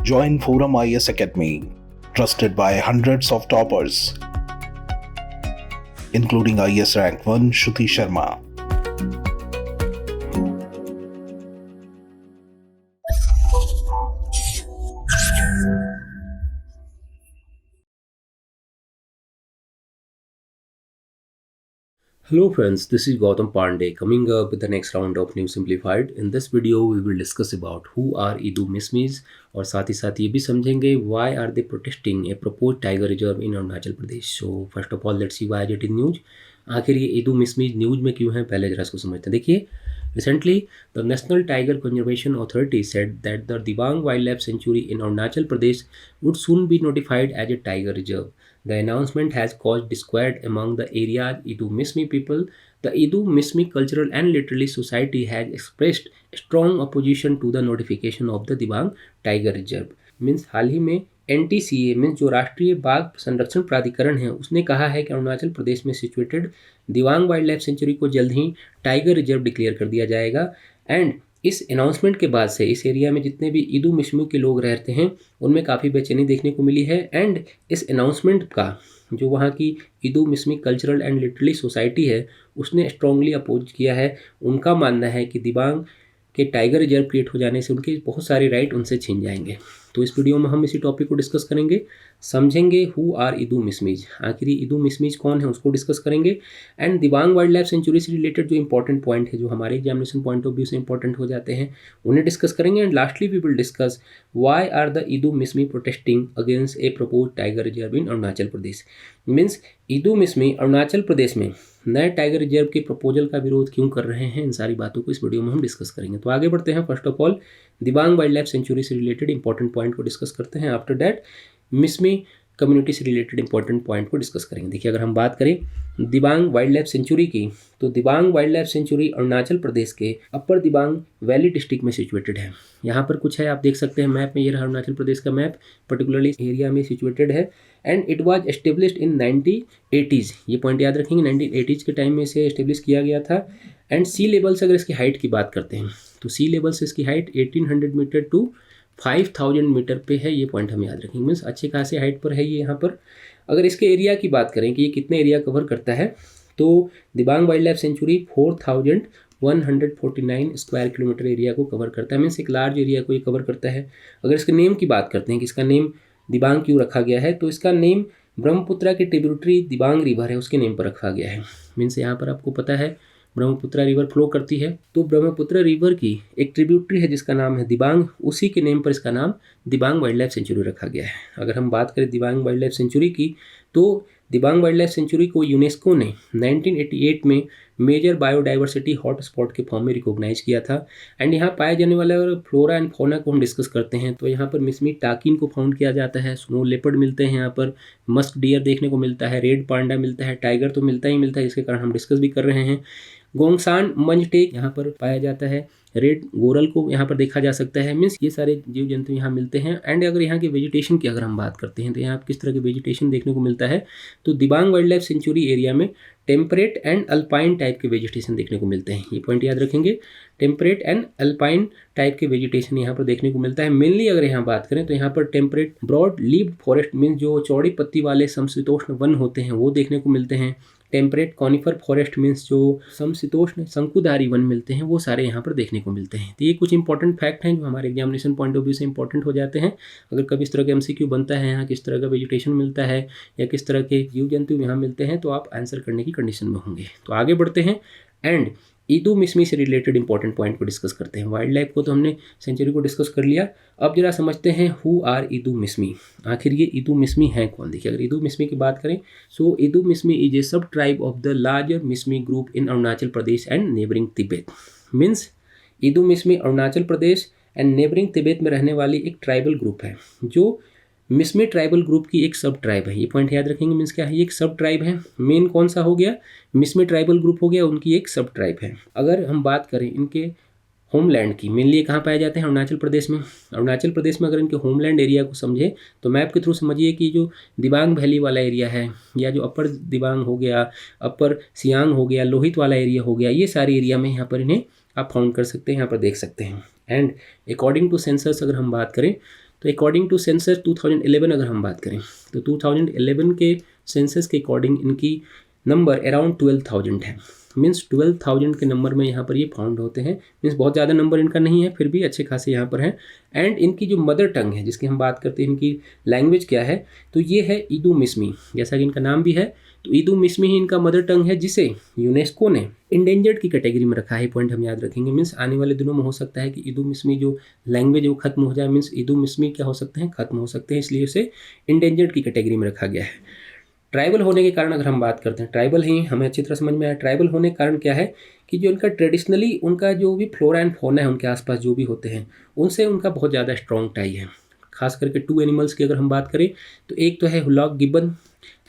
Join Forum IS Academy, trusted by hundreds of toppers, including IS Rank 1 Shruti Sharma. Hello friends, this is Gautam Pandey coming up with the next round of News Simplified. In this video, we will discuss about who are Idu Mismis और साथ ही साथ ये भी समझेंगे why are they protesting a proposed tiger reserve in Arunachal Pradesh. So first of all, let's see why it is news. आखिर ये Idu Mismis news में क्यों है, पहले जरा इसको समझते हैं. देखिए, recently the National Tiger Conservation Authority said that the Dibang Wildlife Sanctuary in Arunachal Pradesh would soon be notified as a tiger reserve. The announcement has caused disquiet among the area's Idu Mismi people. The Idu Mismi Cultural and Literary Society has expressed strong opposition to the notification of the Dibang Tiger Reserve. Means हाल ही में NTCA means जो राष्ट्रीय बाघ संरक्षण प्राधिकरण है, उसने कहा है कि अरुणाचल प्रदेश में situated Dibang wild life century को जल्द ही टाइगर रिजर्व डिक्लेयर कर दिया जाएगा. एंड इस अनाउंसमेंट के बाद से इस एरिया में जितने भी इदू मिश्मी के लोग रहते हैं उनमें काफ़ी बेचैनी देखने को मिली है. एंड इस अनाउंसमेंट का जो वहाँ की Idu Mishmi cultural and literary society है उसने स्ट्रांगली अपोज किया है. उनका मानना है कि दिबांग के टाइगर रिजर्व क्रिएट हो जाने से उनके बहुत सारे राइट उनसे छीन जाएंगे. तो इस वीडियो में हम इसी टॉपिक को डिस्कस करेंगे, समझेंगे हु आर इदू मिसमीज, आखिर इदू मिसमीज कौन है उसको डिस्कस करेंगे. And Dibang wild life sanctuary से रिलेटेड जो इंपॉर्टेंट पॉइंट है जो हमारे एग्जामिनेशन पॉइंट ऑफ व्यू से इंपॉर्टेंट हो जाते हैं उन्हें डिस्कस करेंगे. And lastly we will discuss why are the Idu Mishmi protesting against a propose tiger reserve in Arunachal Pradesh. Means Idu Mishmi Arunachal Pradesh में नए टाइगर रिजर्व के प्रपोजल का विरोध क्यों कर रहे हैं, इन सारी बातों को इस वीडियो में हम डिस्कस करेंगे. तो आगे बढ़ते हैं. First of all Dibang wild life sanctuary से रिलेटेड इंपॉर्टेंट पॉइंट को डिस्कस करते हैं. आफ्टर दैट मिसमी कम्युनिटी से रिलेटेड इंपॉर्टेंट पॉइंट को डिस्कस करेंगे. देखिए, अगर हम बात करें दिबांग वाइल्ड लाइफ सेंचुरी की तो Dibang wild life sanctuary Arunachal Pradesh के अपर दिबांग वैली डिस्ट्रिक्ट में सिचुएटेड है. यहाँ पर कुछ है, आप देख सकते हैं मैप में, ये रहा अरुणाचल प्रदेश का मैप, पर्टिकुलरली एरिया में सिचुएटेड है. And it was established in 1980s. ये पॉइंट याद रखेंगे, 1980s के टाइम में इसे एस्टेब्लिश किया गया था. एंड सी लेवल से अगर इसकी हाइट की बात करते हैं तो सी लेवल से इसकी हाइट 1800 मीटर टू 5000 मीटर पे है. ये पॉइंट हम याद रखेंगे. मीन्स अच्छे खासे हाइट पर है ये यहाँ पर. अगर इसके एरिया की बात करें कि ये कितने एरिया कवर करता है तो Dibang wild life century 4149 square kilometre area को कवर करता है. मीन्स एक लार्ज एरिया को ये कवर करता है. अगर इसके नेम की बात करते हैं कि इसका नेम दिबांग क्यों रखा गया है तो इसका नेम ब्रह्मपुत्रा के ट्रिब्यूटरी दिबांग रिवर है उसके नेम पर रखा गया है. मीन्स यहाँ पर आपको पता है ब्रह्मपुत्रा रिवर फ्लो करती है, तो ब्रह्मपुत्रा रिवर की एक ट्रिब्यूटरी है जिसका नाम है दिबांग, उसी के नेम पर इसका नाम दिबांग वाइल्ड लाइफ सेंचुरी रखा गया है. अगर हम बात करें दिबांग वाइल्ड लाइफ सेंचुरी की तो दिबांग वाइल्ड लाइफ सेंचुरी को यूनेस्को ने 1988 में मेजर बायोडाइवर्सिटी हॉटस्पॉट के फॉर्म में रिकॉग्नाइज किया था. एंड यहाँ पाए जाने वाले फ्लोरा एंड फौना को हम डिस्कस करते हैं तो यहाँ पर मिसमी टाकिन को फाउंड किया जाता है, स्नो लेपर्ड मिलते हैं यहाँ पर, मस्क डियर देखने को मिलता है, रेड पांडा मिलता है, टाइगर तो मिलता ही मिलता है जिसके कारण हम डिस्कस भी कर रहे हैं. गोंगसान मंजटेक यहाँ पर पाया जाता है, रेड गोरल को यहाँ पर देखा जा सकता है. मीन्स ये सारे जीव जंतु यहाँ मिलते हैं. एंड अगर यहाँ के वेजिटेशन की अगर हम बात करते हैं तो यहाँ किस तरह के वेजिटेशन देखने को मिलता है तो Dibang wild life sanctuary area में टेम्परेट एंड अल्पाइन टाइप के वेजिटेशन देखने को मिलते हैं. ये पॉइंट याद रखेंगे, टेम्परेट एंड अल्पाइन टाइप के वेजिटेशन यहाँ पर देखने को मिलता है. मेनली अगर यहाँ बात करें तो यहाँ पर temperate broad leaved forest means जो चौड़ी पत्ती वाले समशीतोष्ण वन होते हैं वो देखने को मिलते हैं. टेम्परेट कॉनिफर फॉरेस्ट मीन्स जो समशीतोष्ण शंकुधारी वन मिलते हैं वो सारे यहाँ पर देखने को मिलते हैं. तो ये कुछ इंपॉर्टेंट फैक्ट हैं जो हमारे एग्जामिनेशन पॉइंट ऑफ व्यू से इंपॉर्टेंट हो जाते हैं. अगर कभी इस तरह का MCQ बनता है यहाँ किस तरह का वेजिटेशन मिलता है या किस तरह के जीव जंतु यहाँ मिलते हैं तो आप आंसर करने की कंडीशन में होंगे. तो आगे बढ़ते हैं एंड इदू मिसमी से रिलेटेड इंपॉर्टेंट पॉइंट को डिस्कस करते हैं. वाइल्ड लाइफ को तो हमने सेंचुरी को डिस्कस कर लिया. अब जरा समझते हैं हु आर इदू मिसमी, आखिर ये इदू मिसमी है कौन. देखिए, अगर इदू मिसमी की बात करें सो इदू Mishmi is a sub tribe of the larger Mishmi group in Arunachal Pradesh and neighbouring Tibet. Means Idu Mishmi Arunachal Pradesh and neighbouring Tibet में रहने वाली एक ट्राइबल ग्रुप है जो मिसमी ट्राइबल ग्रुप की एक सब ट्राइब है. ये पॉइंट याद रखेंगे. मीन्स क्या है, ये एक सब ट्राइब है. मेन कौन सा हो गया, मिसमी ट्राइबल ग्रुप हो गया, उनकी एक सब ट्राइब है. अगर हम बात करें इनके होमलैंड की, मेनली कहाँ पाए जाते हैं अरुणाचल प्रदेश में. अरुणाचल प्रदेश में अगर इनके होमलैंड एरिया को समझे तो मैप के थ्रू समझिए कि जो दिबांग वैली वाला एरिया है या जो अपर दिबांग हो गया, अपर सियांग हो गया, लोहित वाला एरिया हो गया, ये सारे एरिया में यहाँ पर इन्हें आप फाउंड कर सकते हैं, यहाँ पर देख सकते हैं. एंड अकॉर्डिंग टू सेंसस अगर हम बात करें तो अकॉर्डिंग टू सेंसस 2011 अगर हम बात करें तो 2011 के सेंसस के अकॉर्डिंग इनकी नंबर अराउंड 12,000 है। मीन्स 12,000 के नंबर में यहाँ पर ये फाउंड होते हैं। मीन्स बहुत ज़्यादा नंबर इनका नहीं है, फिर भी अच्छे खासे यहाँ पर हैं। एंड इनकी जो मदर टंग है जिसकी हम बात करते हैं, इनकी लैंग्वेज क्या है, तो ये है इदू मिसमी। जैसा कि इनका नाम भी है, तो इदू मिसमी ही इनका मदर टंग है, जिसे यूनेस्को ने इंडेंजर्ड की कैटेगरी में रखा है। पॉइंट हम याद रखेंगे। मीन्स आने वाले दिनों में हो सकता है कि इदू मिसमी जो लैंग्वेज है वो खत्म हो जाए। मीन्स इदू मिसमी क्या हो सकते हैं, खत्म हो सकते हैं, इसलिए उसे इंडेंजर्ड की कैटेगरी में रखा गया है। ट्राइबल होने के कारण अगर हम बात करते हैं, ट्राइबल ही हमें अच्छी तरह समझ में आया। ट्राइबल होने के कारण क्या है कि जो उनका ट्रेडिशनली उनका जो भी फ्लोरा एंड फौना है उनके आसपास जो भी होते हैं, उनसे उनका बहुत ज़्यादा स्ट्रॉन्ग टाई है। खास करके 2 एनिमल्स की अगर हम बात करें तो एक तो है हुलॉक गिब्बन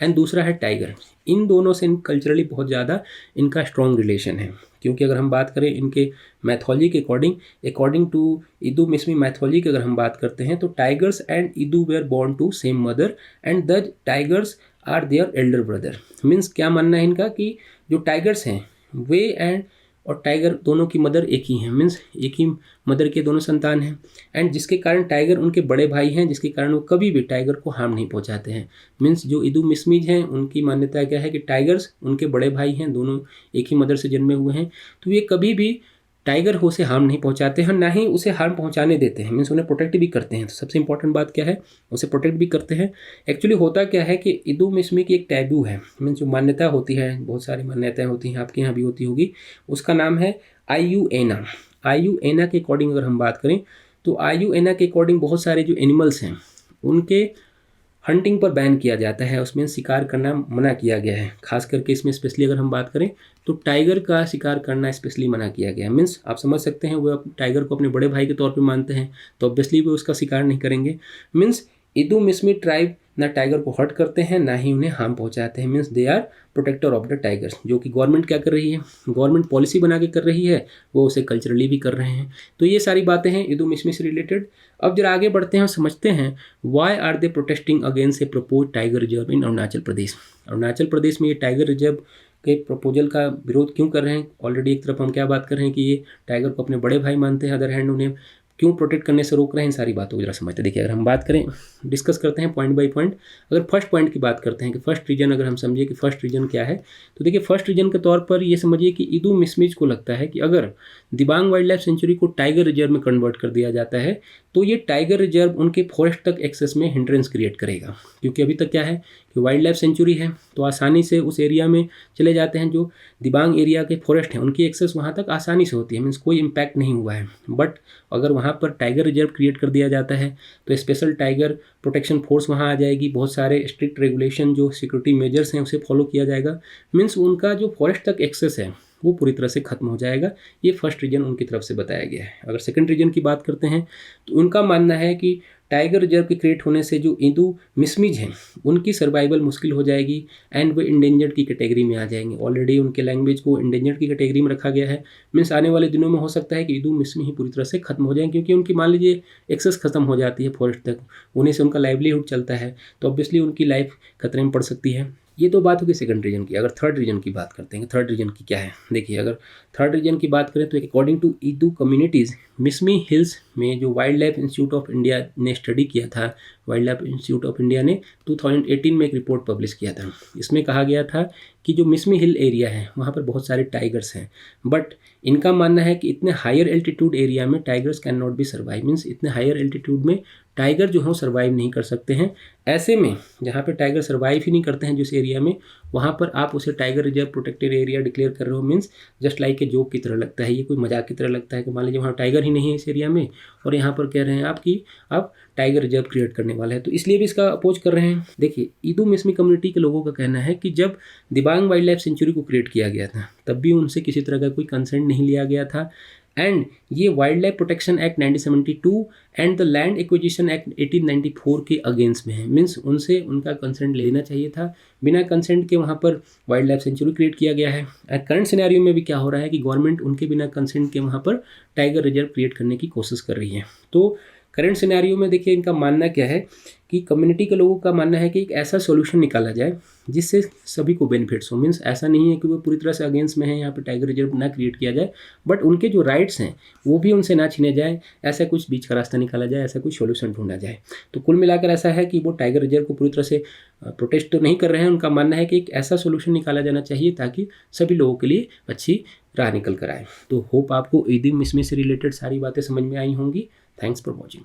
एंड दूसरा है टाइगर। इन दोनों से कल्चरली बहुत ज़्यादा इनका स्ट्रॉन्ग रिलेशन है। क्योंकि अगर हम बात करें इनके मैथोलॉजी के according to Idu Mishmi mythology की अगर हम बात करते हैं, तो tigers and Idu were born to same mother and the tigers are their elder brother. Means क्या मानना है इनका कि जो टाइगर्स हैं वे एंड और टाइगर दोनों की मदर एक ही हैं। मीन्स एक ही मदर के दोनों संतान हैं। एंड जिसके कारण टाइगर उनके बड़े भाई हैं, जिसके कारण वो कभी भी टाइगर को हार्म नहीं पहुंचाते हैं। मीन्स जो इदू मिसमीज हैं उनकी मान्यता क्या है कि टाइगर्स उनके बड़े भाई हैं, दोनों एक ही मदर से जन्मे हुए हैं, तो ये कभी भी टाइगर को उसे हार्म नहीं पहुंचाते हैं, ना ही उसे हार्म पहुंचाने देते हैं। मीन्स उन्हें प्रोटेक्ट भी करते हैं। तो सबसे इंपॉर्टेंट बात क्या है, उसे प्रोटेक्ट भी करते हैं। एक्चुअली होता क्या है कि इदू मिसमी की एक टैबू है। मीन्स जो मान्यता होती है, बहुत सारी मान्यताएं होती हैं, आपके यहाँ भी होती होगी, उसका नाम है आयुएना। आयुएना के अकॉर्डिंग अगर हम बात करें तो आयुएना के अकॉर्डिंग बहुत सारे जो एनिमल्स हैं उनके हंटिंग पर बैन किया जाता है, उसमें शिकार करना मना किया गया है। खास करके इसमें स्पेशली अगर हम बात करें तो टाइगर का शिकार करना स्पेशली मना किया गया है। मीन्स आप समझ सकते हैं वो टाइगर को अपने बड़े भाई के तौर पे मानते हैं, तो ऑब्वियसली वो उसका शिकार नहीं करेंगे। मीन्स इदू मिसमी ट्राइब ना टाइगर को हर्ट करते हैं, ना ही उन्हें हार्म पहुंचाते हैं। Means they are protector of the tigers. जो कि गवर्नमेंट क्या कर रही है, गवर्नमेंट पॉलिसी बना के कर रही है, वो उसे कल्चरली भी कर रहे हैं। तो ये सारी बातें हैं इदू मिसमी से रिलेटेड। अब जरा आगे बढ़ते हैं और समझते हैं why are they protesting against a propose tiger reserve in Arunachal Pradesh. Arunachal Pradesh में ये टाइगर रिजर्व के प्रपोजल का विरोध क्यों कर रहे हैं। ऑलरेडी एक तरफ हम क्या बात कर रहे हैं कि ये टाइगर को अपने बड़े भाई मानते हैं, अदर हैंड उन्हें क्यों प्रोटेक्ट करने से रोक रहे हैं, इन सारी बातों को जरा समझते हैं। देखिए अगर हम बात करें, डिस्कस करते हैं पॉइंट बाय पॉइंट। अगर फर्स्ट पॉइंट की बात करते हैं कि फर्स्ट रीजन अगर हम समझिए कि फर्स्ट रीजन क्या है, तो देखिए फर्स्ट रीजन के तौर पर ये समझिए कि इदू मिसमीज को लगता है कि अगर दिबांग वाइल्ड लाइफ सेंचुरी को टाइगर रिजर्व में कन्वर्ट कर दिया जाता है तो ये टाइगर रिजर्व उनके फॉरेस्ट तक एक्सेस में हिंड्रेंस क्रिएट करेगा। क्योंकि अभी तक क्या है कि वाइल्ड लाइफ सेंचुरी है तो आसानी से उस एरिया में चले जाते हैं, जो दिबांग एरिया के फॉरेस्ट हैं उनकी एक्सेस वहाँ तक आसानी से होती है। मीन्स कोई इम्पैक्ट नहीं हुआ है। बट अगर वहाँ पर टाइगर रिजर्व क्रिएट कर दिया जाता है तो स्पेशल टाइगर प्रोटेक्शन फोर्स वहाँ आ जाएगी, बहुत सारे स्ट्रिक्ट रेगुलेशन जो सिक्योरिटी मेजर्स हैं उसे फॉलो किया जाएगा। मीन्स उनका जो फॉरेस्ट तक एक्सेस है वो पूरी तरह से खत्म हो जाएगा। ये फर्स्ट रीजन उनकी तरफ से बताया गया है। अगर सेकंड रीजन की बात करते हैं तो उनका मानना है कि टाइगर रिजर्व के क्रिएट होने से जो इदू मिसमीज हैं उनकी सर्वाइवल मुश्किल हो जाएगी एंड वो इंडेंजर्ड की कैटेगरी में आ जाएंगे। ऑलरेडी उनके लैंग्वेज को इंडेंजर्ड की कैटेगरी में रखा गया है। मीन्स आने वाले दिनों में हो सकता है कि इदू मिसमी ही पूरी तरह से खत्म हो जाएंगे, क्योंकि उनकी मान लीजिए एक्सेस खत्म हो जाती है फॉरेस्ट तक, उन्हीं से उनका लाइवलीहुड चलता है, तो ऑब्वियसली उनकी लाइफ खतरे में पड़ सकती है। ये तो बात होगी सेकंड रीजन की। अगर थर्ड रीजन की बात करते हैं, थर्ड रीजन की क्या है, देखिए अगर थर्ड रीजन की बात करें तो according to Idu communities Mishmi hills में जो wild life institute of India ने स्टडी किया था, wild life institute of India ने 2018 में एक रिपोर्ट पब्लिश किया था। इसमें कहा गया था कि जो मिसमी हिल एरिया है वहाँ पर बहुत सारे टाइगर्स हैं, बट इनका मानना है कि इतने हायर एल्टीट्यूड एरिया में tigers can not be survive. Means इतने हायर एल्टीट्यूड में टाइगर जो हैं सर्वाइव नहीं कर सकते हैं। ऐसे में जहाँ पे टाइगर सर्वाइव ही नहीं करते हैं जिस एरिया में, वहाँ पर आप उसे tiger reserve protected area declare कर रहे हो। Means just like a joke की तरह लगता है, ये कोई मजाक की तरह लगता है कि मान लीजिए वहाँ टाइगर ही नहीं है इस एरिया में और यहाँ पर कह रहे हैं आप कि आप टाइगर रिजर्व क्रिएट करने वाला है, तो इसलिए भी इसका अपोज कर रहे हैं। देखिए इदू मिसमी कम्युनिटी के लोगों का कहना है कि जब दिबांग वाइल्ड लाइफ सेंचुरी को क्रिएट किया गया था तब भी उनसे किसी तरह का कोई कंसेंट नहीं लिया गया था। एंड ये wild life protection act 1972 and the land acquisition act 1894 के अगेंस्ट में है। मीन्स उनसे उनका कंसेंट लेना चाहिए था, बिना कंसेंट के वहाँ पर वाइल्ड लाइफ सेंचुरी क्रिएट किया गया है। करंट सिनेरियो में भी क्या हो रहा है कि गवर्नमेंट उनके बिना कंसेंट के वहाँ पर टाइगर रिजर्व क्रिएट करने की कोशिश कर रही है। तो करंट सिनेरियो में देखिए इनका मानना क्या है कि कम्युनिटी के लोगों का मानना है कि एक ऐसा सॉल्यूशन निकाला जाए जिससे सभी को बेनिफिट्स हो। मीन्स ऐसा नहीं है कि वो पूरी तरह से अगेंस्ट में है, यहाँ पे टाइगर रिजर्व ना क्रिएट किया जाए, बट उनके जो राइट्स हैं वो भी उनसे ना छीने जाए, ऐसा कुछ बीच का रास्ता निकाला जाए, ऐसा कुछ सॉल्यूशन ढूंढा जाए। तो कुल मिलाकर ऐसा है कि वो टाइगर रिजर्व को पूरी तरह से प्रोटेस्ट तो नहीं कर रहे हैं, उनका मानना है कि एक ऐसा सॉल्यूशन निकाला जाना चाहिए ताकि सभी लोगों के लिए अच्छी राह निकल कर आए। तो होप आपको ईद मिसमी से रिलेटेड सारी बातें समझ में आई होंगी। Thanks for watching.